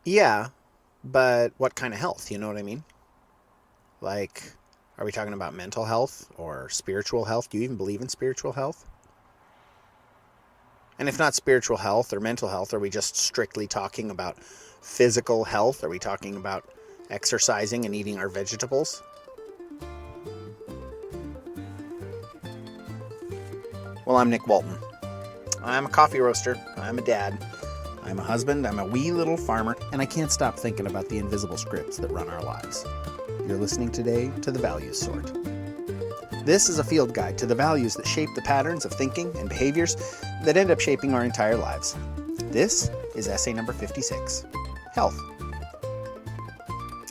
Yeah, but what kind of health? You know what I mean? Like, are we talking about mental health or spiritual health? Do you even believe in spiritual health? And if not spiritual health or mental health, are we just strictly talking about physical health? Are we talking about exercising and eating our vegetables? Well, I'm Nick Walton. I'm a coffee roaster. I'm a dad. I'm a husband. I'm a wee little farmer. And I can't stop thinking about the invisible scripts that run our lives. You're listening today to The Values Sort. This is a field guide to the values that shape the patterns of thinking and behaviors that end up shaping our entire lives. This is essay number 56, Health.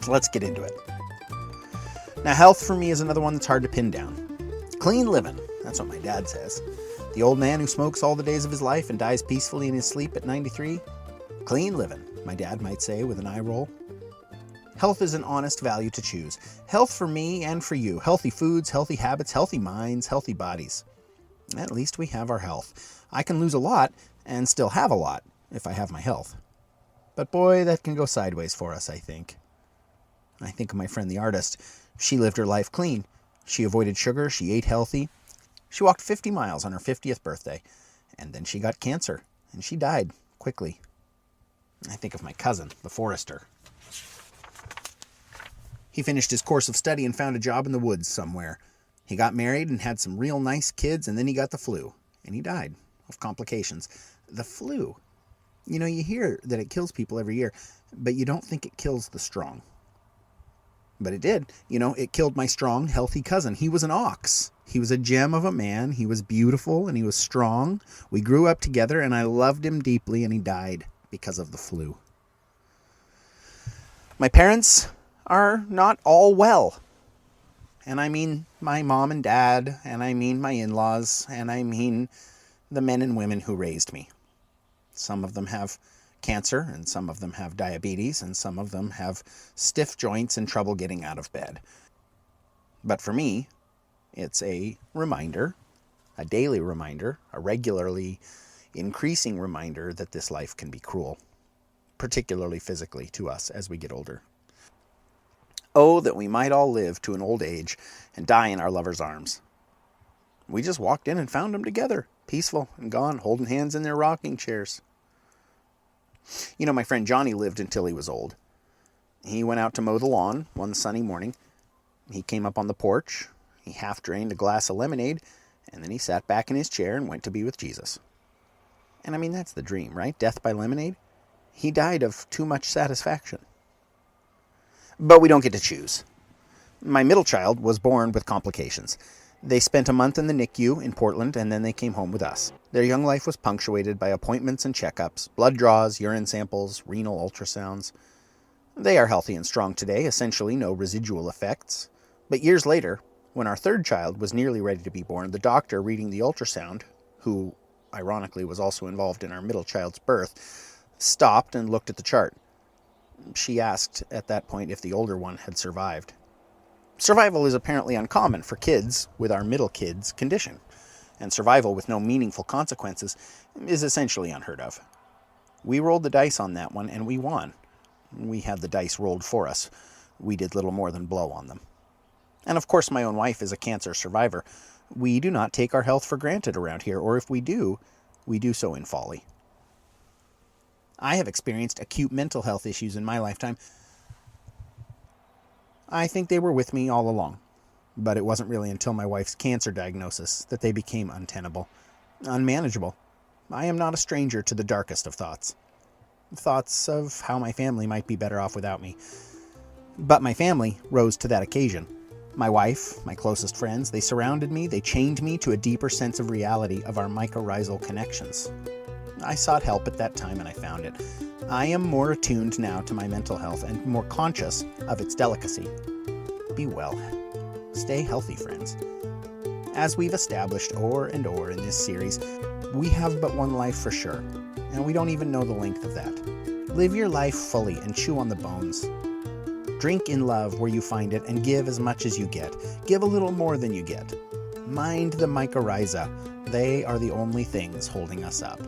Let's get into it. Now, health for me is another one that's hard to pin down. Clean living, that's what my dad says. The old man who smokes all the days of his life and dies peacefully in his sleep at 93. Clean living, my dad might say with an eye roll. Health is an honest value to choose. Health for me and for you. Healthy foods, healthy habits, healthy minds, healthy bodies. At least we have our health. I can lose a lot and still have a lot if I have my health. But boy, that can go sideways for us, I think. I think of my friend the artist. She lived her life clean. She avoided sugar, she ate healthy. She walked 50 miles on her 50th birthday. And then she got cancer, and she died quickly. I think of my cousin, the forester. He finished his course of study and found a job in the woods somewhere. He got married and had some real nice kids, and then he got the flu, and he died of complications. The flu. You know, you hear that it kills people every year, but you don't think it kills the strong. But it did. You know, it killed my strong, healthy cousin. He was an ox. He was a gem of a man. He was beautiful, and he was strong. We grew up together, and I loved him deeply, and he died because of the flu. My parents are not all well. And I mean my mom and dad, and I mean my in-laws, and I mean the men and women who raised me. Some of them have cancer, and some of them have diabetes, and some of them have stiff joints and trouble getting out of bed. But for me, it's a reminder, a daily reminder, a regularly increasing reminder that this life can be cruel, particularly physically to us as we get older. Oh, that we might all live to an old age and die in our lovers' arms. We just walked in and found them together, peaceful and gone, holding hands in their rocking chairs. You know, my friend Johnny lived until he was old. He went out to mow the lawn one sunny morning. He came up on the porch, he half drained a glass of lemonade, and then he sat back in his chair and went to be with Jesus. And I mean, that's the dream, right? Death by lemonade? He died of too much satisfaction. But we don't get to choose. My middle child was born with complications. They spent a month in the NICU in Portland, and then they came home with us. Their young life was punctuated by appointments and checkups, blood draws, urine samples, renal ultrasounds. They are healthy and strong today, essentially no residual effects. But years later, when our third child was nearly ready to be born, the doctor reading the ultrasound, who ironically was also involved in our middle child's birth, stopped and looked at the chart. She asked at that point if the older one had survived. Survival is apparently uncommon for kids with our middle kid's condition, and survival with no meaningful consequences is essentially unheard of. We rolled the dice on that one, and we won. We had the dice rolled for us. We did little more than blow on them. And of course, my own wife is a cancer survivor. We do not take our health for granted around here, or if we do so in folly. I have experienced acute mental health issues in my lifetime. I think they were with me all along, but it wasn't really until my wife's cancer diagnosis that they became untenable, unmanageable. I am not a stranger to the darkest of thoughts. Thoughts of how my family might be better off without me. But my family rose to that occasion. My wife, my closest friends, they surrounded me, they chained me to a deeper sense of reality of our mycorrhizal connections. I sought help at that time and I found it. I am more attuned now to my mental health and more conscious of its delicacy. Be well. Stay healthy, friends. As we've established o'er and o'er in this series, we have but one life for sure, and we don't even know the length of that. Live your life fully and chew on the bones. Drink in love where you find it and give as much as you get. Give a little more than you get. Mind the mycorrhiza. They are the only things holding us up.